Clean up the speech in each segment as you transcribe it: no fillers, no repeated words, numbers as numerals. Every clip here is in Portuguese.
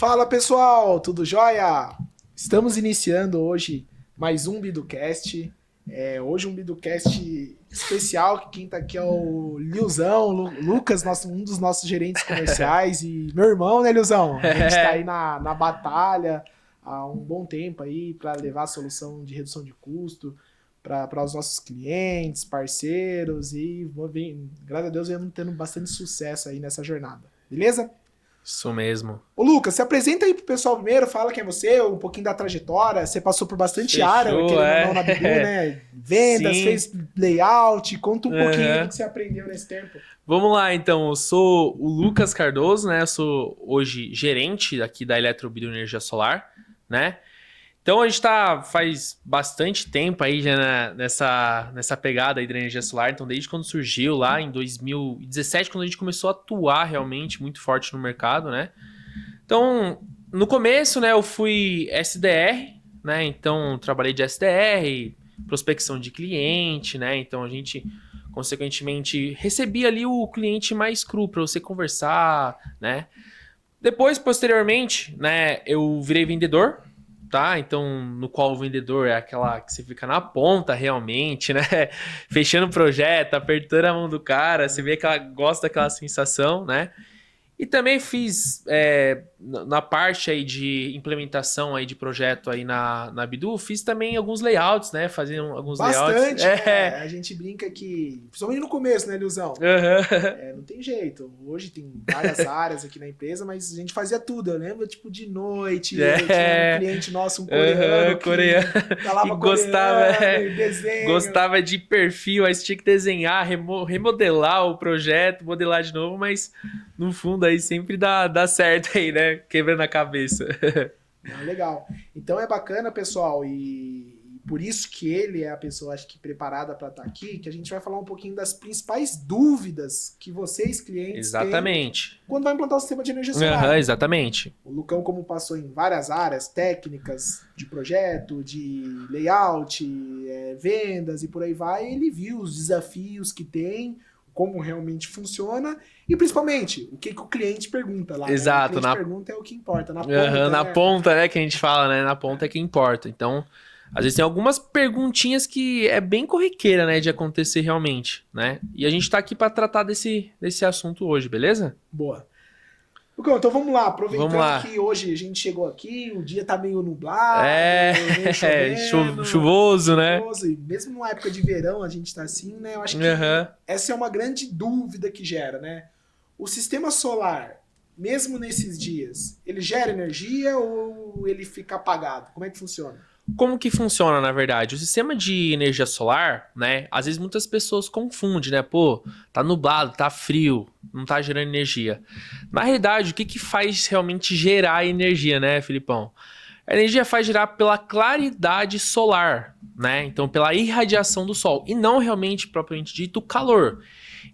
Fala pessoal, tudo jóia? Estamos iniciando hoje mais um BiduCast. Hoje um BiduCast especial, que quem tá aqui é o Liuzão, Lucas, um dos nossos gerentes comerciais e meu irmão, né, Liuzão? A gente tá aí na batalha há um bom tempo aí para levar a solução de redução de custo para os nossos clientes, parceiros e graças a Deus vemos tendo bastante sucesso aí nessa jornada. Beleza? Isso mesmo. Ô Lucas, se apresenta aí pro pessoal primeiro, fala quem é você, um pouquinho da trajetória. Você passou por bastante área, querendo ou não, na Bidu, né? Vendas, Sim. fez layout, conta um pouquinho do que você aprendeu nesse tempo. Vamos lá, então. Eu sou o Lucas Cardoso, né? Eu sou hoje gerente aqui da Eletrobidu Energia Solar, né? Então a gente faz bastante tempo aí já nessa pegada aí da energia solar. Então desde quando surgiu lá em 2017, quando a gente começou a atuar realmente muito forte no mercado, né? Então no começo, né, eu fui SDR, né? Então trabalhei de SDR, prospecção de cliente, né? Então a gente consequentemente recebia ali o cliente mais cru para você conversar, né? Depois, posteriormente, né, eu virei vendedor. Tá? Então, no qual o vendedor é aquela que você fica na ponta realmente, né? Fechando o projeto, apertando a mão do cara, você vê que ela gosta daquela sensação, né? E também fiz, na parte aí de implementação aí de projeto aí na Bidu, fiz também alguns layouts, né? Fazendo alguns Bastante, layouts. né? A gente brinca que, principalmente no começo, né, Liuzão? Uhum. Não tem jeito. Hoje tem várias áreas aqui na empresa, mas a gente fazia tudo. Eu lembro, tipo, de noite, tinha um cliente nosso, um coreano, que falava e gostava, coreano, desenho. Gostava de perfil, aí você tinha que desenhar, remodelar o projeto, modelar de novo, mas no fundo aí sempre dá certo aí, né? Quebrando a cabeça. Legal. Então é bacana, pessoal, e por isso que ele é a pessoa, acho que, preparada para estar aqui, que a gente vai falar um pouquinho das principais dúvidas que vocês, clientes, têm quando vai implantar o sistema de energia solar. Exatamente. O Lucão, como passou em várias áreas técnicas de projeto, de layout, vendas e por aí vai, ele viu os desafios que tem, como realmente funciona e principalmente o que o cliente pergunta lá. Exato. Né? O cliente pergunta é o que importa. Na ponta, na né? ponta, né, que a gente fala, né? Na ponta é que importa. Então, às vezes tem algumas perguntinhas que é bem corriqueira, né, de acontecer realmente, né? E a gente tá aqui para tratar desse assunto hoje, beleza? Boa. Então vamos lá, aproveitando que hoje a gente chegou aqui, o dia tá meio nublado, meio chovendo, chuvoso, né? E mesmo numa época de verão a gente tá assim, né? Eu acho que essa é uma grande dúvida que gera, né? O sistema solar, mesmo nesses dias, ele gera energia ou ele fica apagado? Como é que funciona? Como que funciona, na verdade? O sistema de energia solar, né? Às vezes muitas pessoas confundem, né? Pô, tá nublado, tá frio, não tá gerando energia. Na realidade, o que faz realmente gerar energia, né, Filipão? A energia faz gerar pela claridade solar, né? Então, pela irradiação do sol. E não realmente, propriamente dito, o calor.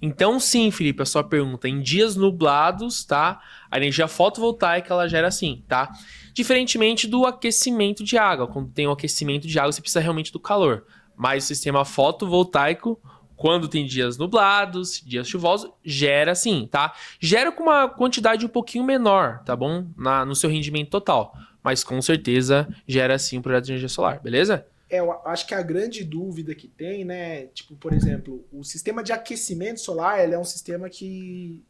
Então, sim, Felipe, a sua pergunta. Em dias nublados, tá? A energia fotovoltaica, ela gera assim, tá? Diferentemente do aquecimento de água. Quando tem o aquecimento de água, você precisa realmente do calor. Mas o sistema fotovoltaico, quando tem dias nublados, dias chuvosos, gera sim, tá? Gera com uma quantidade um pouquinho menor, tá bom? No seu rendimento total. Mas com certeza gera sim um projeto de energia solar, beleza? Eu acho que a grande dúvida que tem, né? Tipo, por exemplo, o sistema de aquecimento solar, ele é um sistema que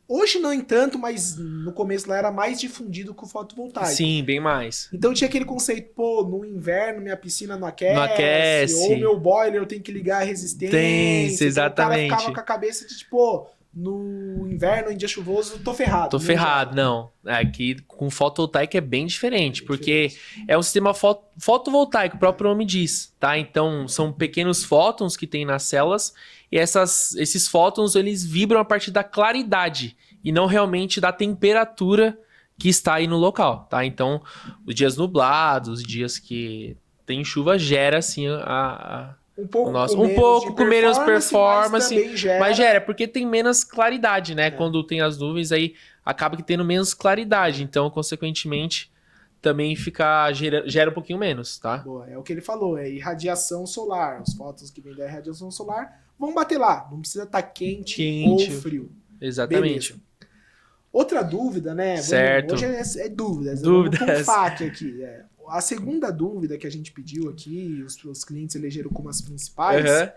hoje não em tanto, mas no começo lá era mais difundido que o fotovoltaico. Sim, bem mais. Então tinha aquele conceito, pô, no inverno minha piscina não aquece, não aquece. Ou meu boiler eu tenho que ligar a resistência. Exatamente. Então o cara ficava com a cabeça de tipo, no inverno, em dia chuvoso, tô ferrado. Tô ferrado, não. Aqui com fotovoltaico é bem diferente, porque é um sistema fotovoltaico, o próprio nome diz, tá? Então, são pequenos fótons que tem nas células, e esses fótons, eles vibram a partir da claridade, e não realmente da temperatura que está aí no local, tá? Então, os dias nublados, os dias que tem chuva, gera, assim, um pouco com menos performance, mas gera, porque tem menos claridade, né? Quando tem as nuvens, aí acaba que tendo menos claridade. Então, consequentemente, também gera um pouquinho menos, tá? Boa, é o que ele falou, é irradiação solar. Os fótons que vêm da irradiação solar vão bater lá. Não precisa estar quente ou frio. Exatamente. Beleza. Outra dúvida, né? Certo. Hoje é dúvidas. Dúvidas. Vamos com um FAQ aqui. A segunda dúvida que a gente pediu aqui, os clientes elegeram como as principais, é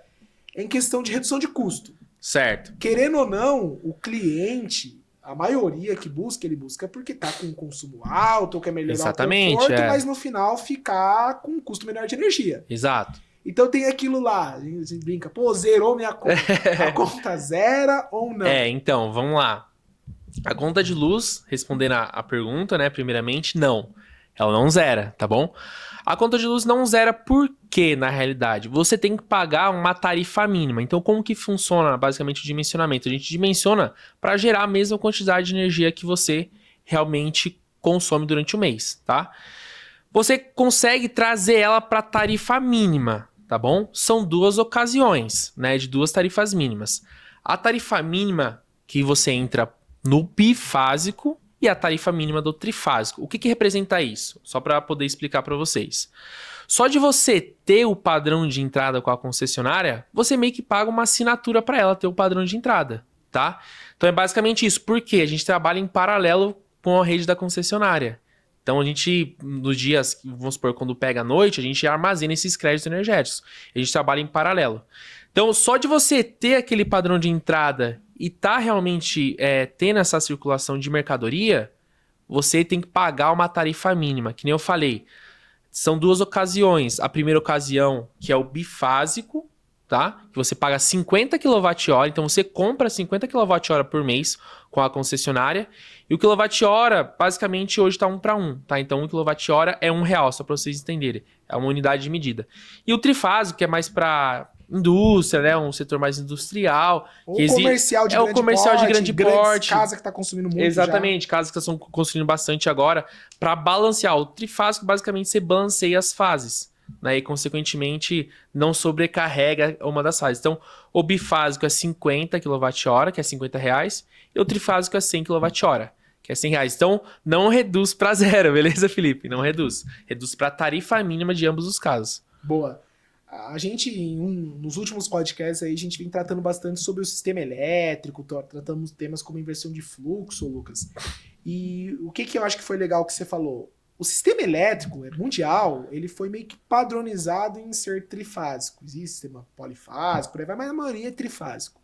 em questão de redução de custo. Certo. Querendo ou não, o cliente, a maioria que busca, ele busca porque tá com um consumo alto, ou quer melhorar Exatamente, o conforto, mas no final ficar com um custo menor de energia. Exato. Então tem aquilo lá, a gente brinca, pô, zerou minha conta. A conta zera ou não? Então, vamos lá. A conta de luz, respondendo a pergunta, né, primeiramente, não. Ela não zera, tá bom? A conta de luz não zera porque, na realidade, você tem que pagar uma tarifa mínima. Então, como que funciona, basicamente, o dimensionamento? A gente dimensiona para gerar a mesma quantidade de energia que você realmente consome durante o mês, tá? Você consegue trazer ela para tarifa mínima, tá bom? São duas ocasiões, né, de duas tarifas mínimas. A tarifa mínima que você entra no bifásico e a tarifa mínima do trifásico. O que representa isso? Só para poder explicar para vocês. Só de você ter o padrão de entrada com a concessionária, você meio que paga uma assinatura para ela ter o padrão de entrada, tá? Então é basicamente isso. Por quê? A gente trabalha em paralelo com a rede da concessionária. Então a gente, nos dias, vamos supor, quando pega a noite, a gente armazena esses créditos energéticos. A gente trabalha em paralelo. Então só de você ter aquele padrão de entrada e tá realmente tendo essa circulação de mercadoria, você tem que pagar uma tarifa mínima, que nem eu falei. São duas ocasiões. A primeira ocasião, que é o bifásico, tá? Que você paga 50 kWh, então você compra 50 kWh por mês com a concessionária. E o kWh, basicamente, hoje está 1 para 1, tá? Então, 1 kWh é R$1, só para vocês entenderem. É uma unidade de medida. E o trifásico, que é mais para indústria, né? Um setor mais industrial. Ou comercial de grande porte. É o comercial de grande porte. Casa que está consumindo muito. Exatamente, casas que estão consumindo bastante agora. Para balancear. O trifásico, basicamente, você balanceia as fases, né? E, consequentemente, não sobrecarrega uma das fases. Então, o bifásico é 50 kWh, que é R$50, e o trifásico é 100 kWh, que é R$100. Então, não reduz para zero, beleza, Felipe? Não reduz. Reduz para a tarifa mínima de ambos os casos. Boa. A gente, nos últimos podcasts, aí, a gente vem tratando bastante sobre o sistema elétrico, tratamos temas como inversão de fluxo, Lucas. E o que eu acho que foi legal que você falou? O sistema elétrico mundial, ele foi meio que padronizado em ser trifásico. Existe sistema polifásico, por aí vai, mas a maioria é trifásico.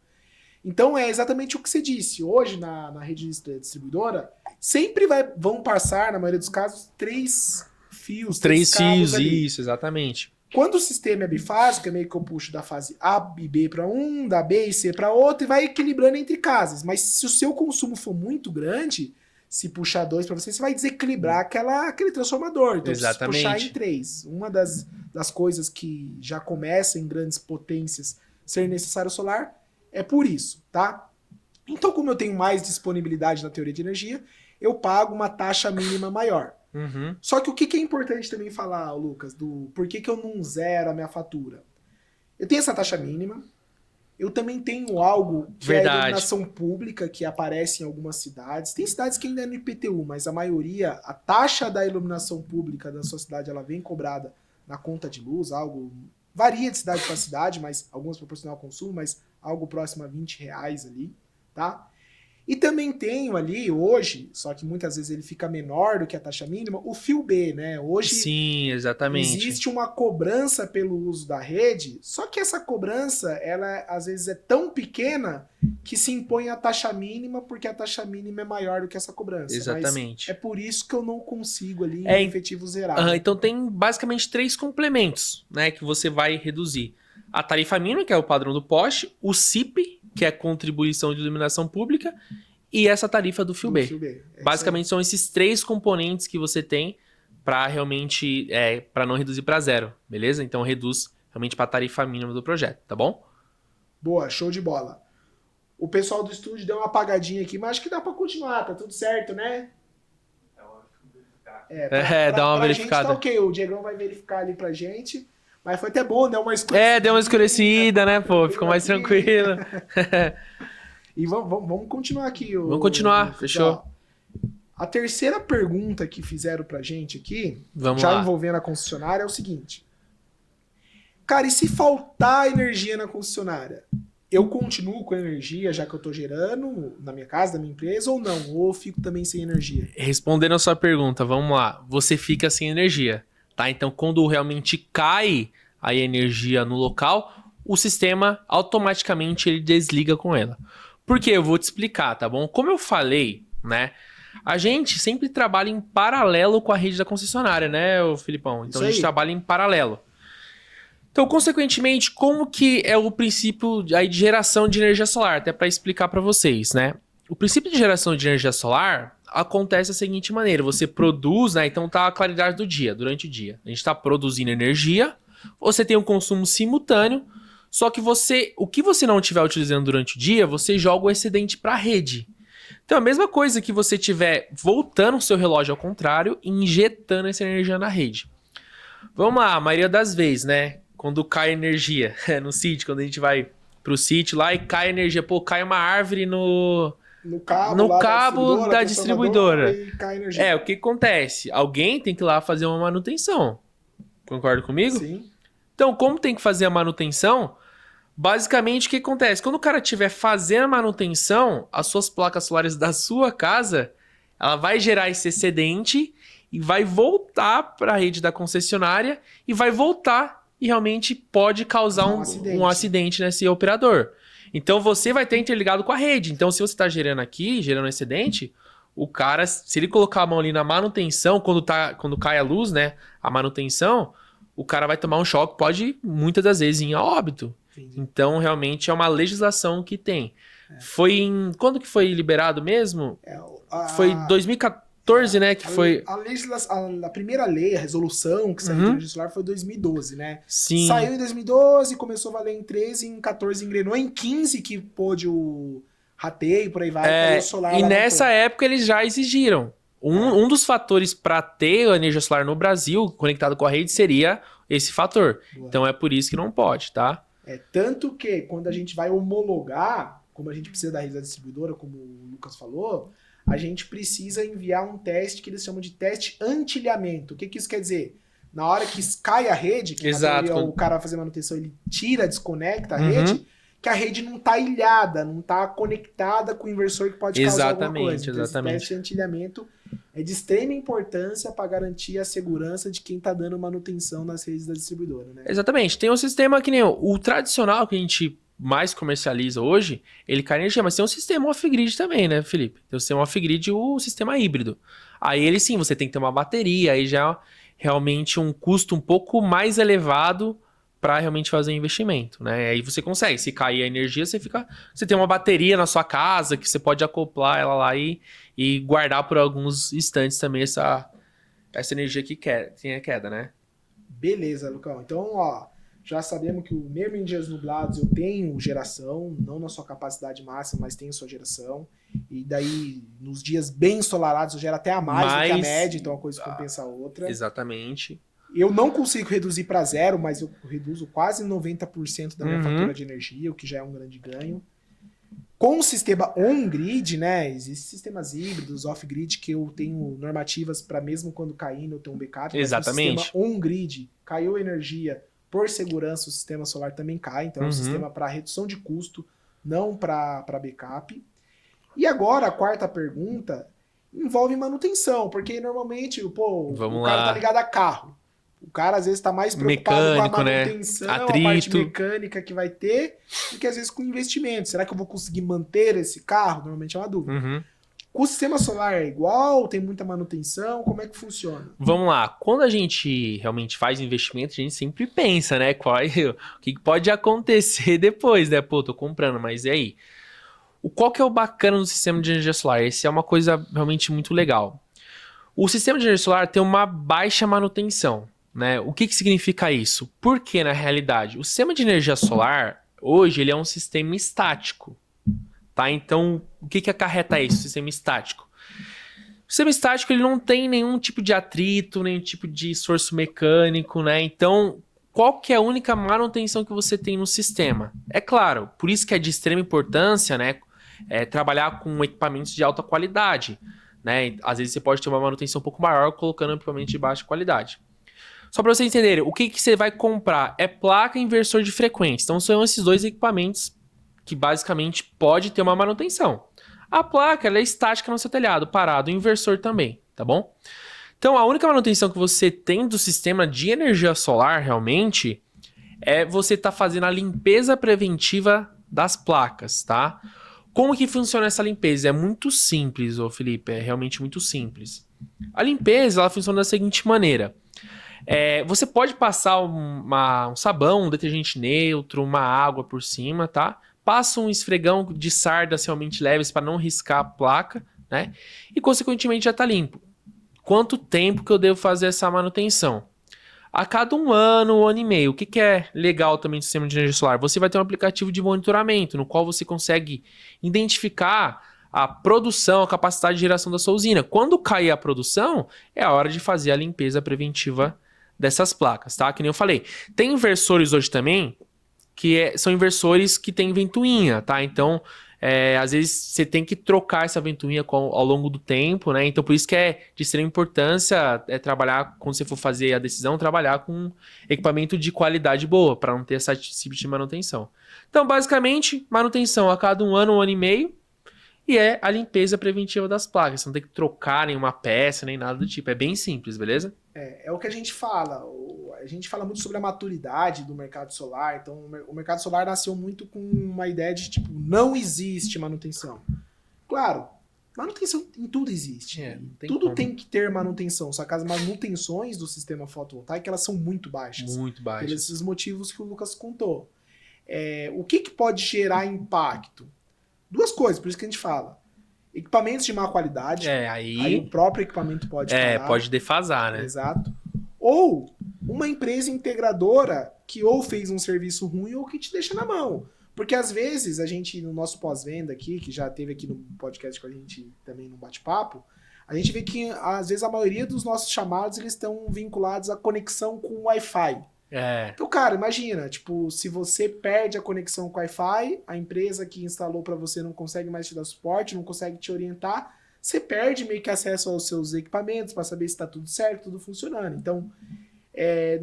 Então é exatamente o que você disse. Hoje, na rede distribuidora, sempre vão passar, na maioria dos casos, três fios. Três fios, ali. Isso, exatamente. Quando o sistema é bifásico, é meio que eu puxo da fase A e B para um, da B e C para outro, e vai equilibrando entre casas. Mas se o seu consumo for muito grande, se puxar 2 para você vai desequilibrar aquele transformador. Então, exatamente. Se puxar em 3. Uma das coisas que já começa em grandes potências ser necessário solar é por isso, tá? Então, como eu tenho mais disponibilidade na teoria de energia, eu pago uma taxa mínima maior. Uhum. Só que o que é importante também falar, Lucas, do por que eu não zero a minha fatura? Eu tenho essa taxa mínima, eu também tenho algo que é a iluminação pública, que aparece em algumas cidades. Tem cidades que ainda é no IPTU, mas a maioria, a taxa da iluminação pública da sua cidade, ela vem cobrada na conta de luz, algo... Varia de cidade para cidade, mas algumas proporcional ao consumo, mas algo próximo a R$20 ali, tá? E também tenho ali hoje, só que muitas vezes ele fica menor do que a taxa mínima, o fio B, né? Hoje sim, exatamente. Existe uma cobrança pelo uso da rede, só que essa cobrança, ela às vezes é tão pequena que se impõe a taxa mínima, porque a taxa mínima é maior do que essa cobrança. Exatamente. Mas é por isso que eu não consigo ali em efetivo zerar. Então tem basicamente 3 complementos, né, que você vai reduzir. A tarifa mínima, que é o padrão do poste, o CIP, que é a contribuição de iluminação pública, e essa tarifa do fio B. Basicamente são esses 3 componentes que você tem para realmente, para não reduzir para zero, beleza? Então reduz realmente para a tarifa mínima do projeto, tá bom? Boa, show de bola. O pessoal do estúdio deu uma apagadinha aqui, mas acho que dá para continuar, tá tudo certo, né? Dá uma verificada. Gente tá ok, o Diegão vai verificar ali pra gente. Mas foi até bom, deu uma escurecida. Deu uma escurecida, né, pô? Ficou mais tranquilo. E vamos continuar aqui. Vamos continuar, fechou. A terceira pergunta que fizeram pra gente aqui, envolvendo a concessionária, é o seguinte. Cara, e se faltar energia na concessionária? eu continuo com energia já que eu tô gerando na minha casa, na minha empresa, ou não? Ou eu fico também sem energia? Respondendo a sua pergunta, vamos lá. Você fica sem energia, tá? Então, quando realmente cai a energia no local, o sistema automaticamente ele desliga com ela. Por quê? Eu vou te explicar, tá bom? Como eu falei, né? A gente sempre trabalha em paralelo com a rede da concessionária, né, ô Filipão? Então, Isso a gente aí. trabalha em paralelo. Então, consequentemente, como que é o princípio aí de geração de energia solar? Até para explicar para vocês, né? O princípio de geração de energia solar acontece da seguinte maneira: você produz, né? Então tá a claridade do dia, durante o dia. A gente está produzindo energia, você tem um consumo simultâneo, só que o que você não estiver utilizando durante o dia, você joga o excedente para a rede. Então, a mesma coisa que você estiver voltando o seu relógio ao contrário e injetando essa energia na rede. Vamos lá, a maioria das vezes, né? Quando cai energia no sítio, quando a gente vai pro sítio lá e cai energia, pô, cai uma árvore no cabo da distribuidora. E cai energia. É, o que acontece? Alguém tem que ir lá fazer uma manutenção. Concorda comigo? Sim. Então, como tem que fazer a manutenção, basicamente o que acontece? Quando o cara estiver fazendo a manutenção, as suas placas solares da sua casa, ela vai gerar esse excedente e vai voltar para a rede da concessionária e vai voltar e realmente pode causar um acidente nesse operador. Então você vai ter interligado com a rede. Então se você está gerando aqui, gerando excedente, o cara, se ele colocar a mão ali na manutenção, quando cai a luz, né, a manutenção, o cara vai tomar um choque, pode muitas das vezes ir a óbito. Entendi. Então realmente é uma legislação que tem. Quando que foi liberado mesmo? Foi 2014, né, que foi... A primeira lei, a resolução que saiu de energia solar foi em 2012, né? Sim. Saiu em 2012, começou a valer em 13, em 14 engrenou, em 15 que pôde o rateio, por aí vai, caiu o solar. E nessa época eles já exigiram. Um dos fatores para ter a energia solar no Brasil conectado com a rede seria esse fator. Boa. Então é por isso que não pode, tá? Tanto que quando a gente vai homologar, como a gente precisa da rede da distribuidora, como o Lucas falou, a gente precisa enviar um teste que eles chamam de teste antilhamento. O que isso quer dizer? Na hora que cai a rede, que o cara vai fazer manutenção, ele tira, desconecta a rede, que a rede não está ilhada, não está conectada com o inversor que pode causar alguma coisa. Então, esse teste de antilhamento é de extrema importância para garantir a segurança de quem está dando manutenção nas redes da distribuidora, né? Exatamente. Tem um sistema que nem o tradicional que a gente mais comercializa hoje, ele cai energia, mas tem um sistema off-grid também, né, Felipe? Tem o sistema off-grid e o sistema híbrido. Aí ele sim, você tem que ter uma bateria, aí já é realmente um custo um pouco mais elevado para realmente fazer o investimento, né? Aí você consegue, se cair a energia, você tem uma bateria na sua casa que você pode acoplar ela lá e guardar por alguns instantes também essa energia que tem queda, né? Beleza, Lucão. Então, ó, já sabemos que mesmo em dias nublados eu tenho geração, não na sua capacidade máxima, mas tenho sua geração. E daí, nos dias bem ensolarados, eu gero até a mais do que a média, então uma coisa compensa a outra. Exatamente. Eu não consigo reduzir para zero, mas eu reduzo quase 90% da minha fatura de energia, o que já é um grande ganho. Com o sistema on-grid, né, existem sistemas híbridos, off-grid, que eu tenho normativas para mesmo quando caindo eu tenho um backup. Exatamente. Mas o sistema on-grid, caiu energia, por segurança o sistema solar também cai, então é um sistema para redução de custo, não para backup. E agora a quarta pergunta envolve manutenção, porque normalmente o cara tá ligado a carro. O cara às vezes está mais preocupado com a manutenção, né? A parte mecânica que vai ter, do que às vezes com investimento. Será que eu vou conseguir manter esse carro? Normalmente é uma dúvida. O sistema solar é igual? Tem muita manutenção? Como é que funciona? Vamos lá. Quando a gente realmente faz investimento, a gente sempre pensa, né? O que pode acontecer depois, né? Pô, tô comprando, mas e aí? Qual que é o bacana do sistema de energia solar? Esse é uma coisa realmente muito legal. O sistema de energia solar tem uma baixa manutenção. Né? O que significa isso? Porque, na realidade, o sistema de energia solar, hoje, ele é um sistema estático. Tá? Então, o que acarreta isso, o sistema estático? O sistema estático ele não tem nenhum tipo de atrito, nenhum tipo de esforço mecânico. Né? Então, qual que é a única manutenção que você tem no sistema? É claro, por isso que é de extrema importância, né, trabalhar com equipamentos de alta qualidade. Né? Às vezes você pode ter uma manutenção um pouco maior colocando equipamento de baixa qualidade. Só para vocês entenderem, o que você vai comprar é placa e inversor de frequência. Então são esses dois equipamentos que basicamente pode ter uma manutenção. A placa ela é estática no seu telhado, parado, o inversor também, tá bom? Então a única manutenção que você tem do sistema de energia solar realmente é você estar fazendo a limpeza preventiva das placas, tá? Como que funciona essa limpeza? É muito simples, ô Felipe, é realmente muito simples. A limpeza ela funciona da seguinte maneira. Você pode passar um sabão, um detergente neutro, uma água por cima, tá? Passa um esfregão de sardas realmente leves para não riscar a placa, né? E consequentemente já está limpo. Quanto tempo que eu devo fazer essa manutenção? A cada um ano e meio. O que é legal também do sistema de energia solar? Você vai ter um aplicativo de monitoramento, no qual você consegue identificar a produção, a capacidade de geração da sua usina. Quando cair a produção, é a hora de fazer a limpeza preventiva dessas placas, tá? Que nem eu falei. Tem inversores hoje também, que são inversores que tem ventoinha, tá? Então, às vezes você tem que trocar essa ventoinha ao longo do tempo, né? Então, por isso que é de extrema importância trabalhar, quando você for fazer a decisão, trabalhar com equipamento de qualidade boa, para não ter essa tipo de manutenção. Então, basicamente, manutenção a cada um ano e meio, e é a limpeza preventiva das placas. Você não tem que trocar nenhuma peça, nem nada do tipo. É bem simples, beleza? É o que a gente fala. A gente fala muito sobre a maturidade do mercado solar. Então, o mercado solar nasceu muito com uma ideia de, tipo, não existe manutenção. Claro, manutenção em tudo existe. Tudo tem que ter manutenção. Só que as manutenções do sistema fotovoltaico, elas são muito baixas. Muito baixas. Por esses motivos que o Lucas contou. O que pode gerar impacto? Duas coisas, por isso que a gente fala. Equipamentos de má qualidade. Aí o próprio equipamento pode parar. Pode defasar, né? Exato. Ou uma empresa integradora que ou fez um serviço ruim ou que te deixa na mão. Porque às vezes a gente, no nosso pós-venda aqui, que já teve aqui no podcast com a gente também no bate-papo, a gente vê que às vezes a maioria dos nossos chamados eles estão vinculados à conexão com o Wi-Fi. Então, cara, imagina, tipo, se você perde a conexão com o Wi-Fi, a empresa que instalou para você não consegue mais te dar suporte, não consegue te orientar, você perde meio que acesso aos seus equipamentos para saber se está tudo certo, tudo funcionando. Então,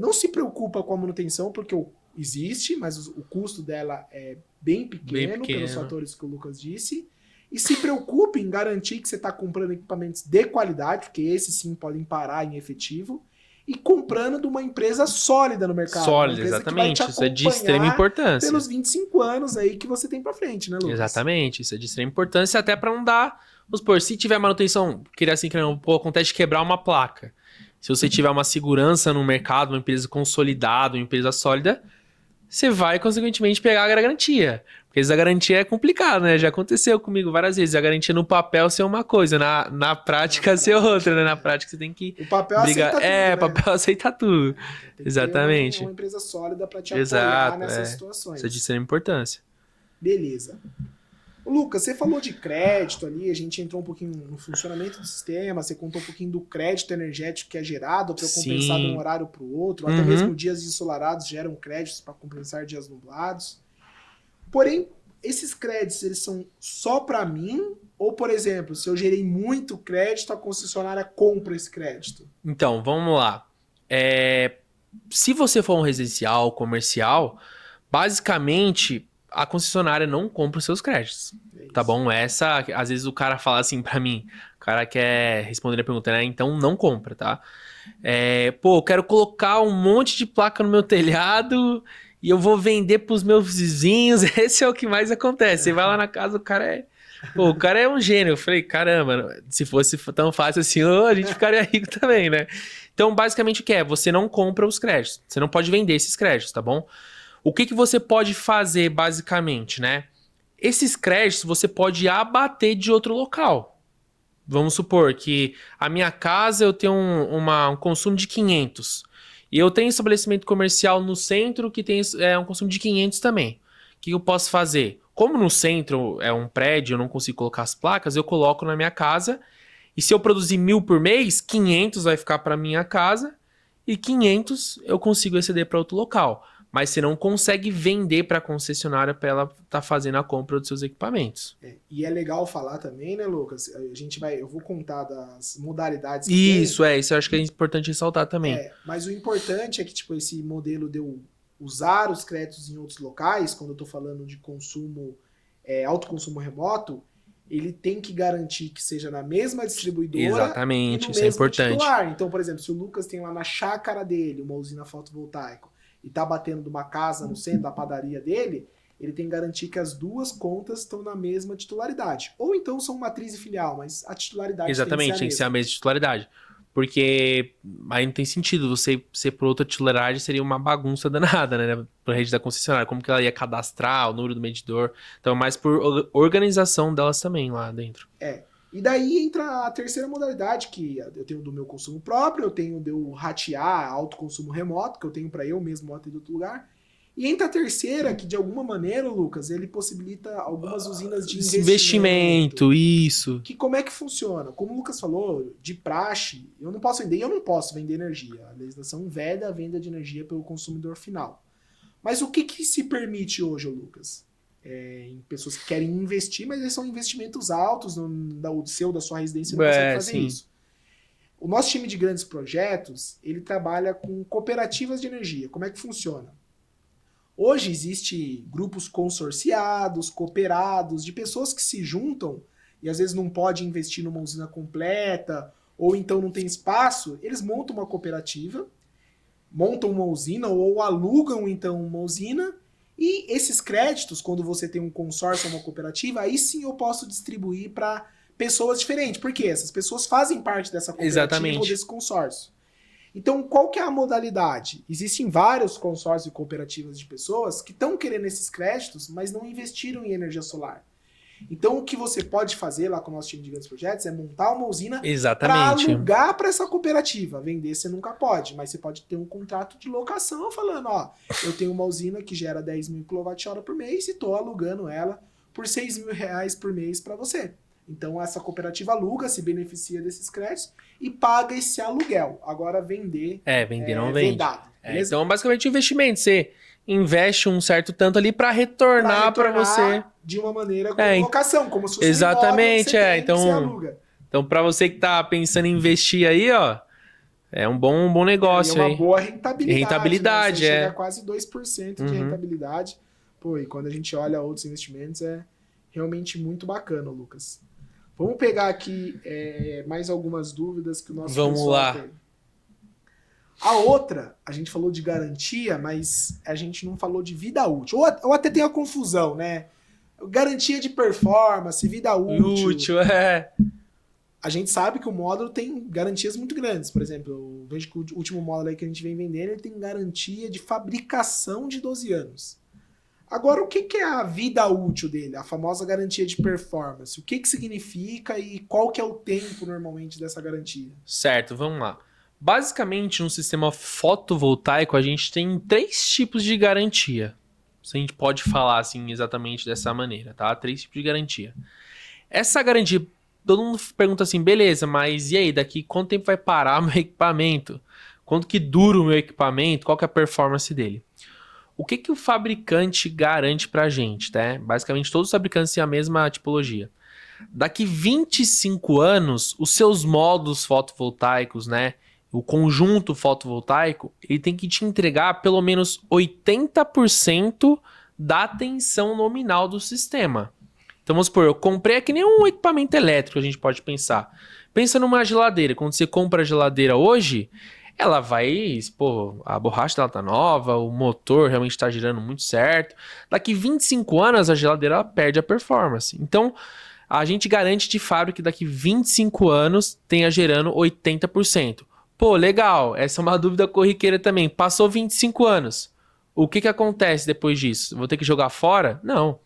não se preocupa com a manutenção, porque existe, mas o custo dela é bem pequeno, pelos fatores que o Lucas disse. E se preocupe em garantir que você está comprando equipamentos de qualidade, porque esses sim podem parar em efetivo, e comprando de uma empresa sólida no mercado. Sólida, exatamente. Isso é de extrema importância. Pelos 25 anos aí que você tem pra frente, né, Lucas? Exatamente. Isso é de extrema importância, até para não dar... Vamos supor, se tiver manutenção, acontece de quebrar uma placa. Se você tiver uma segurança no mercado, uma empresa consolidada, uma empresa sólida, você vai, consequentemente, pegar a garantia. Porque a garantia é complicado, né? Já aconteceu comigo várias vezes. A garantia no papel ser uma coisa, na prática ser outra, né? Na prática você tem que o papel brigar. Aceita tudo, o papel aceita tudo. Tem exatamente. Que ter uma empresa sólida para te apoiar nessas situações. Isso é de extrema importância. Beleza. Lucas, você falou de crédito ali, a gente entrou um pouquinho no funcionamento do sistema, você contou um pouquinho do crédito energético que é gerado para eu compensar de um horário para o outro, até mesmo dias ensolarados geram créditos para compensar dias nublados. Porém, esses créditos, eles são só para mim? Ou, por exemplo, se eu gerei muito crédito, a concessionária compra esse crédito? Então, vamos lá. Se você for um residencial, comercial, basicamente a concessionária não compra os seus créditos. Tá bom? Às vezes o cara fala assim pra mim, o cara quer responder a pergunta, né? Então não compra, tá? Eu quero colocar um monte de placa no meu telhado e eu vou vender pros meus vizinhos. Esse é o que mais acontece. Você vai lá na casa, o cara é um gênio. Eu falei, caramba, se fosse tão fácil assim, a gente ficaria rico também, né? Então, basicamente, o que é? Você não compra os créditos. Você não pode vender esses créditos, tá bom? O que você pode fazer, basicamente, né? Esses créditos você pode abater de outro local. Vamos supor que a minha casa eu tenho um consumo de 500. E eu tenho um estabelecimento comercial no centro que tem um consumo de 500 também. O que eu posso fazer? Como no centro é um prédio, eu não consigo colocar as placas, eu coloco na minha casa. E se eu produzir 1.000 por mês, 500 vai ficar para minha casa. E 500 eu consigo exceder para outro local. Mas você não consegue vender para a concessionária para ela estar fazendo a compra dos seus equipamentos. E é legal falar também, né, Lucas? Eu vou contar das modalidades. Isso eu acho que é importante ressaltar também. Mas o importante é que tipo, esse modelo de eu usar os créditos em outros locais, quando eu estou falando de consumo autoconsumo remoto, ele tem que garantir que seja na mesma distribuidora Exatamente, e no isso é mesmo importante. titular. Então, por exemplo, se o Lucas tem lá na chácara dele uma usina fotovoltaica e tá batendo de uma casa no centro da padaria dele, ele tem que garantir que as duas contas estão na mesma titularidade. Ou então são matriz e filial, mas a titularidade Exatamente, tem que ser a mesma. mesma titularidade. Porque aí não tem sentido você ser por outra titularidade, seria uma bagunça danada, né? Pra rede da concessionária. Como que ela ia cadastrar o número do medidor. Então, mais por organização delas também lá dentro. E daí entra a terceira modalidade, que eu tenho do meu consumo próprio, eu tenho de eu ratear autoconsumo remoto, que eu tenho para eu mesmo atender de outro lugar. E entra a terceira, que de alguma maneira, Lucas, ele possibilita algumas usinas de investimento. Isso. Que como é que funciona? Como o Lucas falou, de praxe, eu não posso vender e eu não posso vender energia. A legislação veda a venda de energia pelo consumidor final. Mas o que se permite hoje, Lucas? Em pessoas que querem investir, mas eles são investimentos altos, da sua residência não consegue fazer sim. isso. O nosso time de grandes projetos, ele trabalha com cooperativas de energia. Como é que funciona? Hoje existe grupos consorciados, cooperados, de pessoas que se juntam e às vezes não pode investir numa usina completa, ou então não tem espaço, eles montam uma cooperativa, montam uma usina ou alugam então uma usina, e esses créditos, quando você tem um consórcio ou uma cooperativa, aí sim eu posso distribuir para pessoas diferentes. Por quê? Essas pessoas fazem parte dessa cooperativa Exatamente. ou desse consórcio. Então, qual que é a modalidade? Existem vários consórcios e cooperativas de pessoas que estão querendo esses créditos, mas não investiram em energia solar. Então, o que você pode fazer lá com o nosso time de grandes projetos é montar uma usina para alugar para essa cooperativa. Vender você nunca pode, mas você pode ter um contrato de locação falando, ó, eu tenho uma usina que gera 10 mil kWh por mês e estou alugando ela por R$6.000 por mês para você. Então, essa cooperativa aluga, se beneficia desses créditos e paga esse aluguel. Agora, vender... vender não vende. Vendado, então, basicamente, investimento. Você investe um certo tanto ali para retornar para você. De uma maneira com locação, como se fosse exatamente, um imóvel que você então, você aluga. Então, para você que tá pensando em investir aí, ó, é um bom negócio aí. É uma boa rentabilidade. Rentabilidade, né? Você chega a quase 2% de rentabilidade. Pô, e quando a gente olha outros investimentos, é realmente muito bacana, Lucas. Vamos pegar aqui mais algumas dúvidas que o nosso pessoal tem. A outra, a gente falou de garantia, mas a gente não falou de vida útil. Ou até tem a confusão, né? Garantia de performance, vida útil. A gente sabe que o módulo tem garantias muito grandes. Por exemplo, eu vejo que o último módulo aí que a gente vem vendendo, ele tem garantia de fabricação de 12 anos. Agora, o que é a vida útil dele? A famosa garantia de performance. O que significa e qual que é o tempo, normalmente, dessa garantia? Certo, vamos lá. Basicamente, no sistema fotovoltaico, a gente tem 3 tipos de garantia. Se a gente pode falar assim exatamente dessa maneira, tá? 3 tipos de garantia. Essa garantia, todo mundo pergunta assim, beleza, mas e aí, daqui quanto tempo vai parar meu equipamento? Quanto que dura o meu equipamento? Qual que é a performance dele? O que o fabricante garante pra gente, tá? Basicamente, todos os fabricantes têm a mesma tipologia. Daqui 25 anos, os seus módulos fotovoltaicos, né? O conjunto fotovoltaico, ele tem que te entregar pelo menos 80% da tensão nominal do sistema. Então, vamos supor, eu comprei que nem um equipamento elétrico, a gente pode pensar. Pensa numa geladeira. Quando você compra a geladeira hoje, ela vai, pô, a borracha dela tá nova, o motor realmente está girando muito certo. Daqui 25 anos, a geladeira ela perde a performance. Então, a gente garante de fábrica que daqui 25 anos tenha gerando 80%. Pô, legal, essa é uma dúvida corriqueira também. Passou 25 anos. O que acontece depois disso? Vou ter que jogar fora? Não.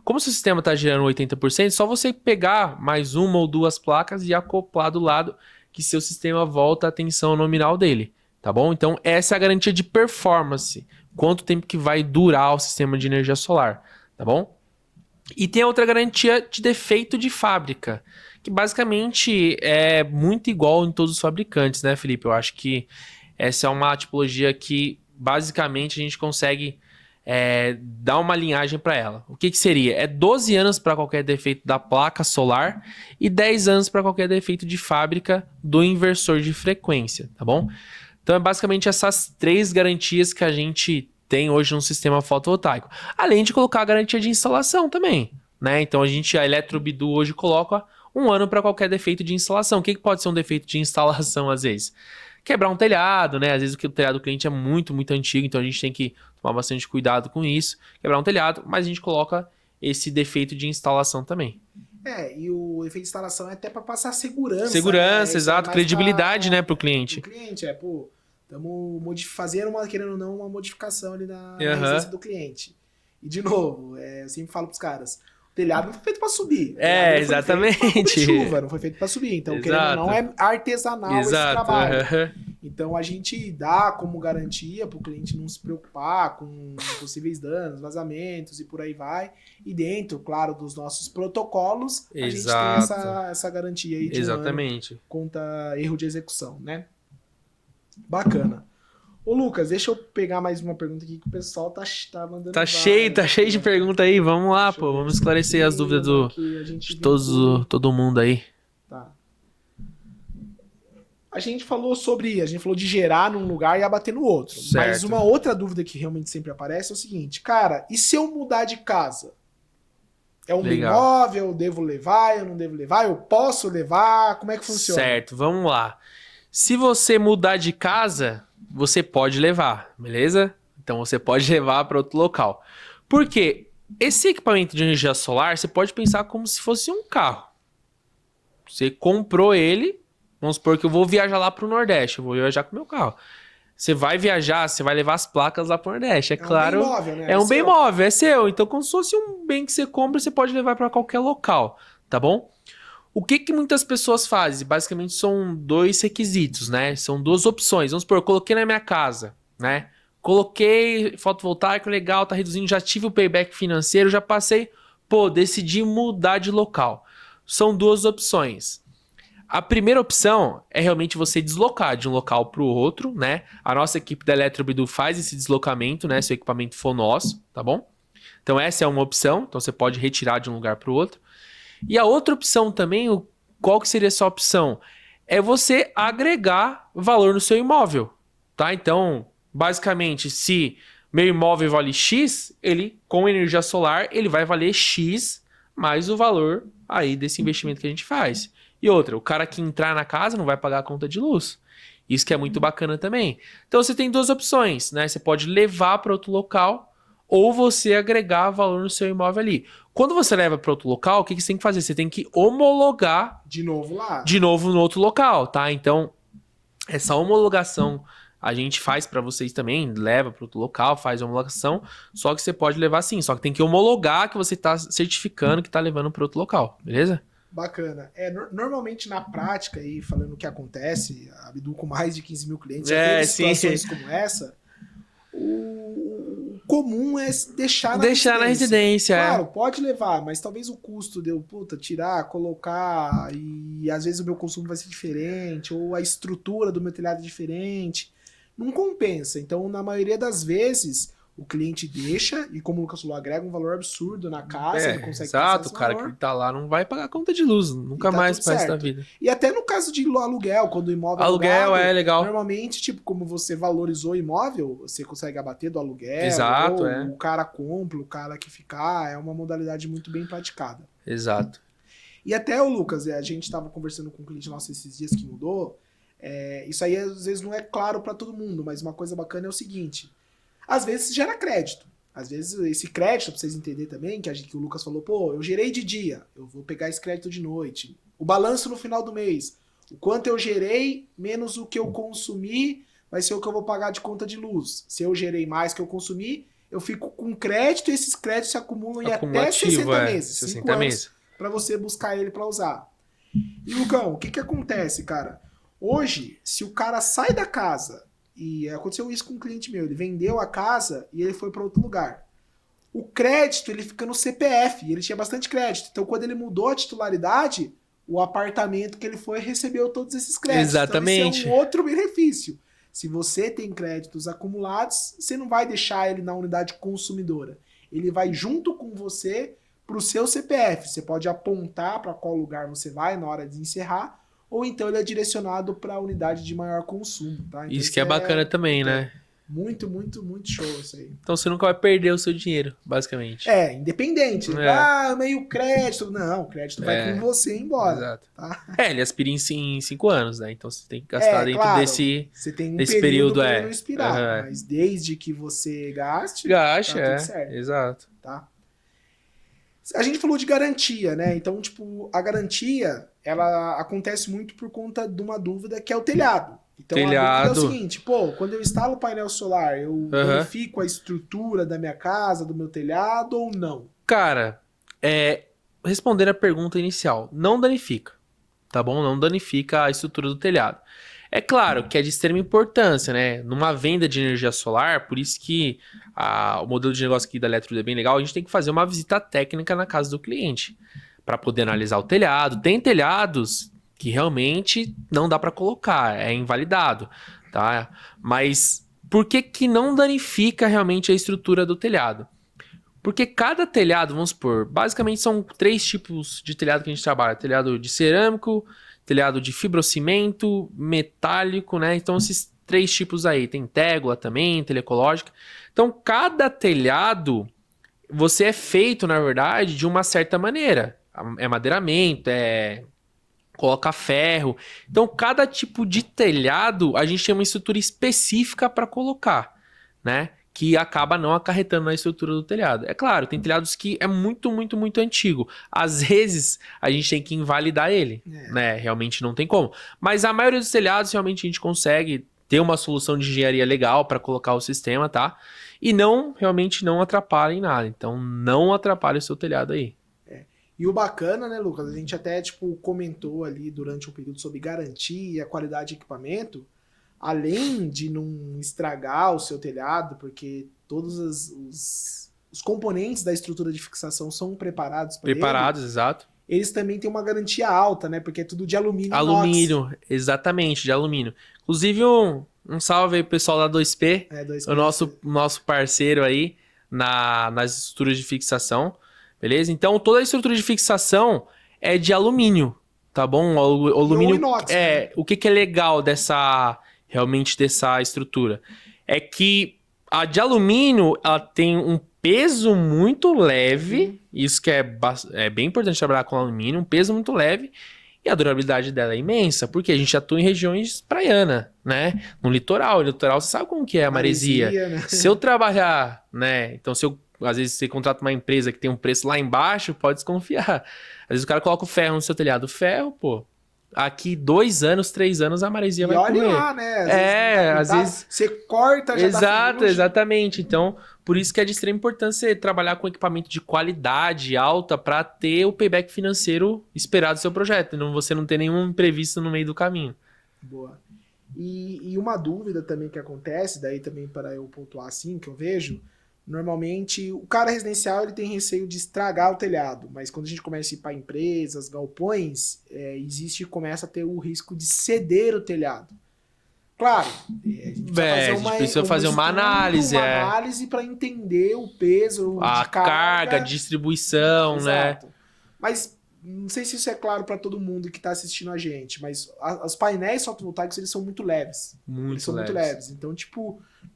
Como o seu sistema está gerando 80%, só você pegar mais uma ou duas placas e acoplar do lado que seu sistema volta à tensão nominal dele, tá bom? Então, essa é a garantia de performance. Quanto tempo que vai durar o sistema de energia solar, tá bom? E tem a outra garantia de defeito de fábrica, que basicamente é muito igual em todos os fabricantes, né, Felipe? Eu acho que essa é uma tipologia que basicamente a gente consegue dar uma linhagem para ela. O que seria? É 12 anos para qualquer defeito da placa solar e 10 anos para qualquer defeito de fábrica do inversor de frequência, tá bom? Então é basicamente essas 3 garantias que a gente tem hoje no sistema fotovoltaico. Além de colocar a garantia de instalação também. né? Então a Eletrobidu hoje coloca 1 ano para qualquer defeito de instalação. O que pode ser um defeito de instalação às vezes? Quebrar um telhado, né? Às vezes o telhado do cliente é muito, muito antigo, então a gente tem que tomar bastante cuidado com isso. Quebrar um telhado, mas a gente coloca esse defeito de instalação também. E o efeito de instalação é até para passar segurança. Segurança, né? exato, credibilidade, né, pro cliente. O cliente, estamos fazendo querendo ou não, uma modificação ali na residência do cliente. E de novo, eu sempre falo pros caras, o telhado não foi feito para subir. Exatamente. Foi feito pra chuva, não foi feito para subir. Então, querendo ou não, é artesanal esse trabalho. Então, a gente dá como garantia para o cliente não se preocupar com possíveis danos, vazamentos e por aí vai. E dentro, claro, dos nossos protocolos, a gente tem essa garantia aí de 1 ano contra erro de execução, né? Bacana. Ô, Lucas, deixa eu pegar mais uma pergunta aqui que o pessoal tá mandando. Tá cheio de pergunta aí. Vamos lá, pô. Vamos esclarecer as dúvidas de todo mundo aí. Tá. A gente falou de gerar num lugar e abater no outro. Certo. Mas uma outra dúvida que realmente sempre aparece é o seguinte, cara, e se eu mudar de casa? É um bem imóvel, eu devo levar, eu não devo levar, eu posso levar, como é que funciona? Certo, vamos lá. Se você mudar de casa, você pode levar, beleza? Então você pode levar para outro local. Por quê? Esse equipamento de energia solar, você pode pensar como se fosse um carro. Você comprou ele, vamos supor que eu vou viajar lá para o Nordeste, eu vou viajar com o meu carro. Você vai viajar, você vai levar as placas lá para o Nordeste, claro. Um bem móvel, né? É um bem móvel, é seu. Então, como se fosse um bem que você compra, você pode levar para qualquer local, tá bom? O que muitas pessoas fazem? Basicamente são 2 requisitos, né? São 2 opções. Vamos supor, eu coloquei na minha casa, né? Coloquei fotovoltaico, legal, tá reduzindo, já tive o payback financeiro, já passei, decidi mudar de local. São 2 opções. A primeira opção é realmente você deslocar de um local para o outro, né? A nossa equipe da Eletrobidu faz esse deslocamento, né? Se o equipamento for nosso, tá bom? Então essa é uma opção, então você pode retirar de um lugar para o outro. E a outra opção também, qual que seria essa opção? É você agregar valor no seu imóvel, tá? Então, basicamente, se meu imóvel vale X, ele, com energia solar, ele vai valer X mais o valor aí desse investimento que a gente faz. E outra, o cara que entrar na casa não vai pagar a conta de luz. Isso que é muito bacana também. Então você tem 2 opções, né? Você pode levar para outro local ou você agregar valor no seu imóvel ali. Quando você leva para outro local, o que você tem que fazer? Você tem que homologar de novo lá. De novo no outro local, tá? Então, essa homologação a gente faz para vocês também, leva para outro local, faz a homologação, só que você pode levar sim, só que tem que homologar que você está certificando que está levando para outro local, beleza? Bacana. Normalmente na prática, aí falando o que acontece, a Bidu com mais de 15 mil clientes, já teve situações como essa, o comum é deixar na residência. Claro, pode levar, mas talvez o custo de eu, tirar, colocar, e às vezes o meu consumo vai ser diferente, ou a estrutura do meu telhado é diferente, não compensa. Então, na maioria das vezes, o cliente deixa, e como o Lucas falou, agrega um valor absurdo na casa, ele consegue exato, o cara que tá lá não vai pagar conta de luz, nunca mais pro resto da vida. E até no caso de aluguel, quando o imóvel alugado, é legal. Normalmente, como você valorizou o imóvel, você consegue abater do aluguel, exato, o cara compra, o cara que ficar, é uma modalidade muito bem praticada. Exato. E até o Lucas, a gente estava conversando com um cliente nosso esses dias que mudou, isso aí às vezes não é claro para todo mundo, mas uma coisa bacana é o seguinte: às vezes gera crédito. Às vezes esse crédito, pra vocês entenderem também, que o Lucas falou, eu gerei de dia, eu vou pegar esse crédito de noite. O balanço no final do mês, o quanto eu gerei menos o que eu consumi, vai ser o que eu vou pagar de conta de luz. Se eu gerei mais que eu consumi, eu fico com crédito e esses créditos se acumulam em até 60 meses. 60 meses. Para você buscar ele para usar. E, Lucão, o que acontece, cara? Hoje, se o cara sai da casa, e aconteceu isso com um cliente meu, ele vendeu a casa e ele foi para outro lugar. O crédito, ele fica no CPF, e ele tinha bastante crédito. Então, quando ele mudou a titularidade, o apartamento que ele foi recebeu todos esses créditos. Exatamente. Então, esse é um outro benefício. Se você tem créditos acumulados, você não vai deixar ele na unidade consumidora. Ele vai junto com você para o seu CPF. Você pode apontar para qual lugar você vai na hora de encerrar, ou então ele é direcionado para a unidade de maior consumo. Tá? Então, isso que é bacana também, né? Muito, muito, muito show isso aí. Então você nunca vai perder o seu dinheiro, basicamente. Independente. Meio crédito. Não, o crédito vai com você embora. Exato. Tá? Ele aspira em 5 anos, né? Então você tem que gastar dentro claro, desse, você tem um desse período. Pra não expirar, mas desde que você gaste, tá tudo certo. Exato. Tá? A gente falou de garantia, né? Então, tipo, a garantia, ela acontece muito por conta de uma dúvida que é o telhado. Então, a dúvida é o seguinte, quando eu instalo o painel solar, eu verifico a estrutura da minha casa, do meu telhado ou não? Cara, respondendo a pergunta inicial, não danifica, tá bom? Não danifica a estrutura do telhado. É claro que é de extrema importância, né? Numa venda de energia solar, por isso que o modelo de negócio aqui da Eletrob é bem legal, a gente tem que fazer uma visita técnica na casa do cliente para poder analisar o telhado. Tem telhados que realmente não dá para colocar, é invalidado, tá? Mas por que não danifica realmente a estrutura do telhado? Porque cada telhado, vamos supor, basicamente são 3 tipos de telhado que a gente trabalha. Telhado de cerâmico, telhado de fibrocimento, metálico, né? Então esses 3 tipos aí, tem tégua também, telha ecológica. Então cada telhado, você é feito, na verdade, de uma certa maneira. É madeiramento, coloca ferro. Então, cada tipo de telhado, a gente tem uma estrutura específica para colocar, né? Que acaba não acarretando na estrutura do telhado. É claro, tem telhados que é muito, muito, muito antigo. Às vezes, a gente tem que invalidar ele, né? Realmente não tem como. Mas a maioria dos telhados, realmente, a gente consegue ter uma solução de engenharia legal para colocar o sistema, tá? E realmente não atrapalha em nada. Então, não atrapalha o seu telhado aí. E o bacana, né, Lucas? A gente até, comentou ali durante um período sobre garantia, qualidade de equipamento. Além de não estragar o seu telhado, porque todos os componentes da estrutura de fixação são preparados para Preparados, exato. Eles também têm uma garantia alta, né? Porque é tudo de alumínio. Alumínio, inox. Exatamente, de alumínio. Inclusive, um salve aí pro pessoal da 2P, 2P o nosso parceiro aí nas estruturas de fixação. Beleza? Então, toda a estrutura de fixação é de alumínio, tá bom? O alumínio inox, né? O que é legal dessa estrutura? É que a de alumínio, ela tem um peso muito leve, isso que é bem importante trabalhar com alumínio, um peso muito leve, e a durabilidade dela é imensa, porque a gente atua em regiões praianas, né? No litoral. O litoral, você sabe como que é a maresia. Né? Se eu trabalhar, né? Então, às vezes você contrata uma empresa que tem um preço lá embaixo, pode desconfiar. Às vezes o cara coloca o ferro no seu telhado. Ferro, aqui 2 anos, 3 anos a maresia vai comer. Olha lá, né? Às vezes você corta, já Exato, exatamente. Então, por isso que é de extrema importância você trabalhar com equipamento de qualidade alta para ter o payback financeiro esperado do seu projeto. Você não ter nenhum imprevisto no meio do caminho. Boa. E uma dúvida também que acontece, daí também para eu pontuar assim, que eu vejo... Normalmente, o cara residencial ele tem receio de estragar o telhado, mas quando a gente começa a ir para empresas, galpões, começa a ter o risco de ceder o telhado. Claro, a gente precisa fazer uma análise. Uma análise para entender o peso, a carga, distribuição, exato. Né? Mas não sei se isso é claro para todo mundo que está assistindo a gente, mas os painéis fotovoltaicos eles são muito leves. Muito leves. Então,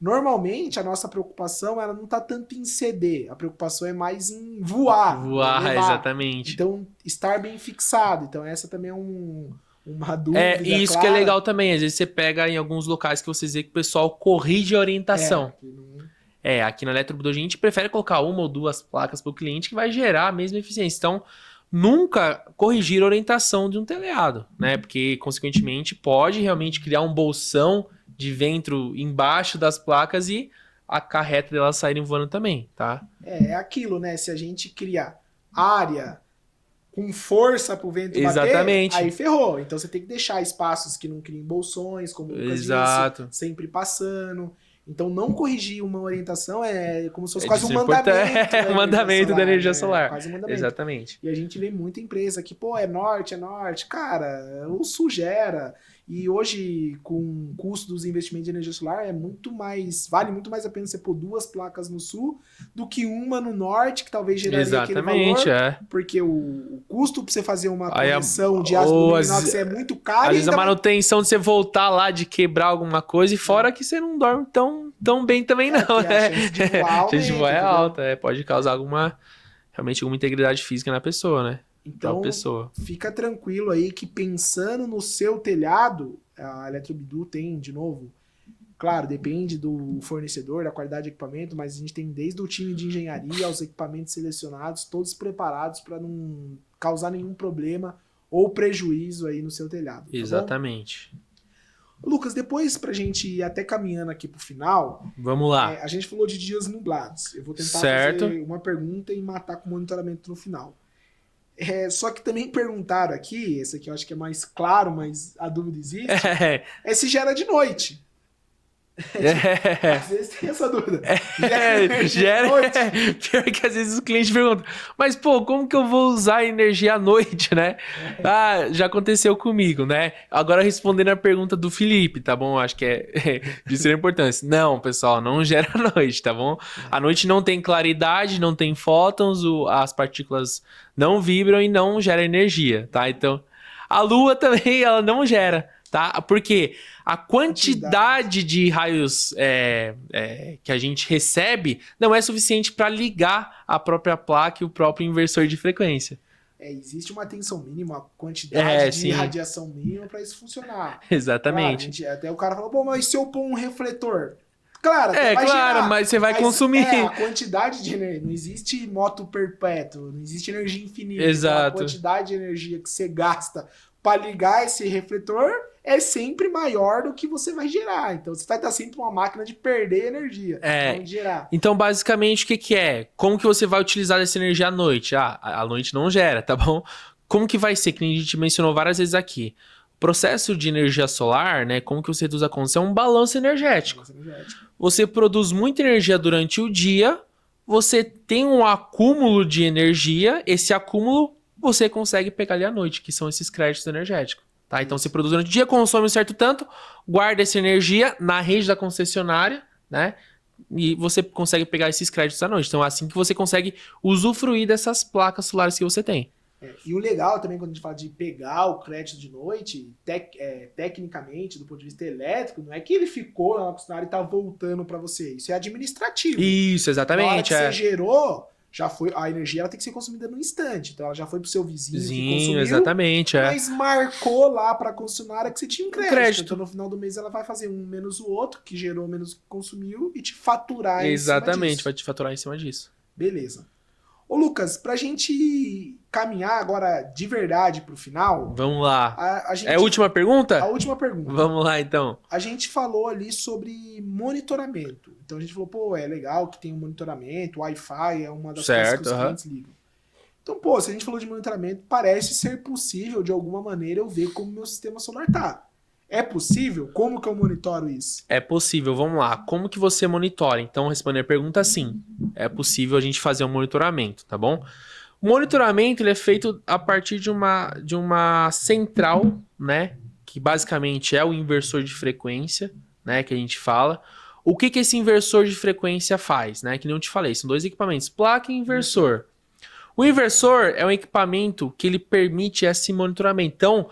normalmente a nossa preocupação ela não está tanto em ceder, a preocupação é mais em voar. Exatamente. Então, estar bem fixado. Então, essa também é uma dúvida. E isso que é legal também. Às vezes você pega em alguns locais que você vê que o pessoal corrige a orientação. Aqui na Eletrob a gente prefere colocar 1 ou 2 placas para o cliente que vai gerar a mesma eficiência. Então, nunca corrigir a orientação de um telhado, né? Porque, consequentemente, pode realmente criar um bolsão de vento embaixo das placas e a carreta delas saírem voando também, tá? É aquilo, né? Se a gente criar área com força pro vento Exatamente. bater, aí ferrou. Então você tem que deixar espaços que não criem bolsões, como o Lucas disse, sempre passando. Então não corrigir uma orientação é como se fosse quase um mandamento. Mandamento da energia solar. Quase um mandamento. Exatamente. E a gente vê muita empresa que, é norte. Cara, o sul gera. E hoje, com o custo dos investimentos de energia solar, vale muito mais a pena você pôr 2 placas no sul do que uma no norte, que talvez geraria aquele valor, porque o custo para você fazer uma correção de ácido luminox é muito caro. Às vezes a manutenção de você voltar lá, de quebrar alguma coisa, e fora que você não dorme tão bem também não, né? A chance de voar é alta, pode causar realmente alguma integridade física na pessoa, né? Então, fica tranquilo aí que pensando no seu telhado, a Eletrobidu tem, de novo, claro, depende do fornecedor, da qualidade de equipamento, mas a gente tem desde o time de engenharia aos equipamentos selecionados, todos preparados para não causar nenhum problema ou prejuízo aí no seu telhado. Exatamente. Bom? Lucas, depois pra gente ir até caminhando aqui pro final, vamos lá. A gente falou de dias nublados. Eu vou tentar fazer uma pergunta e matar com monitoramento no final. Só que também perguntaram aqui, esse aqui eu acho que é mais claro, mas a dúvida existe, se gera de noite. Às vezes tem essa dúvida. Gera. Pior que às vezes o cliente pergunta, mas pô, como que eu vou usar energia à noite, né? Já aconteceu comigo, né? Agora respondendo a pergunta do Felipe, tá bom? Acho que é de extrema importância. Não, pessoal, não gera à noite, tá bom? À noite não tem claridade, não tem fótons, as partículas não vibram e não gera energia, tá? Então, a lua também, ela não gera, tá? Porque a quantidade de raios que a gente recebe não é suficiente para ligar a própria placa e o próprio inversor de frequência. Existe uma tensão mínima, uma quantidade de radiação mínima para isso funcionar. Exatamente. Claro, até o cara falou, mas se eu pôr um refletor? Claro, mas você vai consumir. A quantidade de energia. Não existe moto perpétuo, não existe energia infinita. Exato. Então, a quantidade de energia que você gasta para ligar esse refletor é sempre maior do que você vai gerar. Então, você vai estar sempre uma máquina de perder energia. Não de gerar. Então, basicamente, o que é? Como que você vai utilizar essa energia à noite? À noite não gera, tá bom? Como que vai ser? Que a gente mencionou várias vezes aqui. O processo de energia solar, né? Como que você reduz a conta? É um balanço energético. Você produz muita energia durante o dia, você tem um acúmulo de energia, esse acúmulo você consegue pegar ali à noite, que são esses créditos energéticos. Tá? Então você produz durante o dia, consome um certo tanto, guarda essa energia na rede da concessionária, né? E você consegue pegar esses créditos à noite. Então é assim que você consegue usufruir dessas placas solares que você tem. E o legal também, quando a gente fala de pegar o crédito de noite, tecnicamente, do ponto de vista elétrico, não é que ele ficou lá na concessionária e está voltando para você. Isso é administrativo. Isso, exatamente. Na hora que você gerou, já foi, a energia ela tem que ser consumida no instante. Então ela já foi pro seu vizinho que consumiu, exatamente, mas marcou lá para a concessionária que você tinha um crédito. Então no final do mês ela vai fazer um menos o outro, que gerou menos que consumiu, e te faturar em cima disso. Exatamente, vai te faturar em cima disso. Beleza. Ô Lucas, pra gente caminhar agora de verdade pro final... Vamos lá. É a última pergunta? A última pergunta. Vamos lá, então. A gente falou ali sobre monitoramento. Então a gente falou, é legal que tem um monitoramento, o Wi-Fi é uma das coisas que os clientes ligam. Então, se a gente falou de monitoramento, parece ser possível, de alguma maneira, eu ver como meu sistema solar tá. É possível? Como que eu monitoro isso? É possível, vamos lá. Como que você monitora? Então, responder a pergunta sim. É possível a gente fazer um monitoramento, tá bom? O monitoramento ele é feito a partir de uma central, né? Que basicamente é o inversor de frequência, né? Que a gente fala. O que esse inversor de frequência faz, né? Que nem eu te falei, são 2 equipamentos, placa e inversor. O inversor é um equipamento que ele permite esse monitoramento. Então,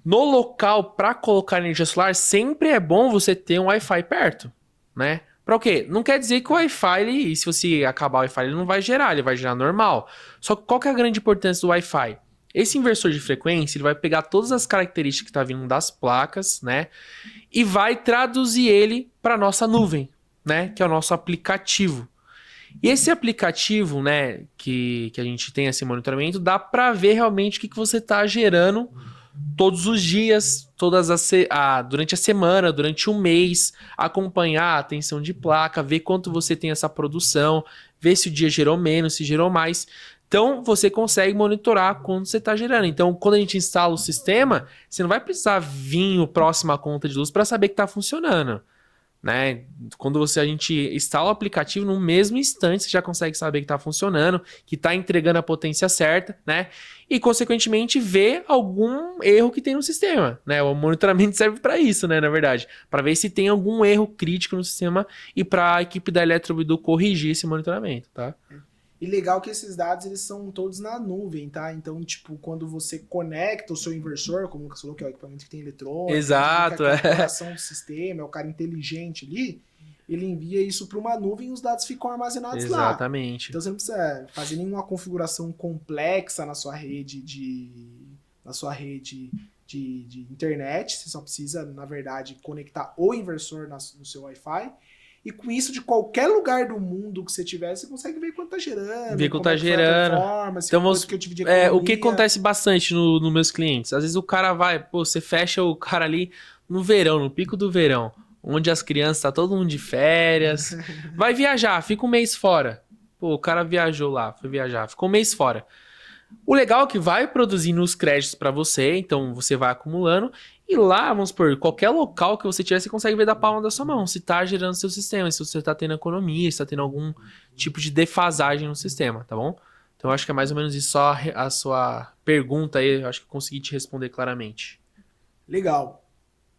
no local para colocar energia solar, sempre é bom você ter um Wi-Fi perto, né? Para o quê? Não quer dizer que o Wi-Fi, se você acabar o Wi-Fi, ele não vai gerar, ele vai gerar normal. Só que qual que é a grande importância do Wi-Fi? Esse inversor de frequência, ele vai pegar todas as características que estão vindo das placas, né? E vai traduzir ele para nossa nuvem, né? Que é o nosso aplicativo. E esse aplicativo, né, que a gente tem esse monitoramento, dá para ver realmente o que você está gerando todos os dias, durante a semana, durante um mês, acompanhar a tensão de placa, ver quanto você tem essa produção, ver se o dia gerou menos, se gerou mais. Então, você consegue monitorar quanto você está gerando. Então, quando a gente instala o sistema, você não vai precisar vir o próximo à conta de luz para saber que está funcionando. né? Quando a gente instala o aplicativo, no mesmo instante você já consegue saber que está funcionando, que está entregando a potência certa, né? E, consequentemente, ver algum erro que tem no sistema, né? O monitoramento serve para isso, né? Na verdade, para ver se tem algum erro crítico no sistema e para a equipe da Eletrobidu corrigir esse monitoramento, tá? E legal que esses dados, eles são todos na nuvem, tá? Então, tipo, quando você conecta o seu inversor, como o Lucas falou, que é o equipamento que tem eletrônica, Exato, que é a coração do sistema, é o cara inteligente ali, ele envia isso para uma nuvem e os dados ficam armazenados lá. Exatamente. Então, você não precisa fazer nenhuma configuração complexa na sua rede de internet, você só precisa, na verdade, conectar o inversor no seu Wi-Fi. E com isso, de qualquer lugar do mundo que você tiver, você consegue ver quanto tá gerando. Ver quanto tá gerando. Então, o que acontece bastante nos meus clientes? Às vezes o cara vai, você fecha o cara ali no verão, no pico do verão, onde as crianças, tá todo mundo de férias, vai viajar, fica um mês fora. O cara viajou lá, foi viajar, ficou um mês fora. O legal é que vai produzindo os créditos para você, então você vai acumulando, e lá, vamos supor, qualquer local que você tiver, você consegue ver da palma da sua mão se tá gerando seu sistema, se você tá tendo economia, se tá tendo algum tipo de defasagem no sistema, tá bom? Então eu acho que é mais ou menos isso só a sua pergunta aí, eu acho que eu consegui te responder claramente. Legal.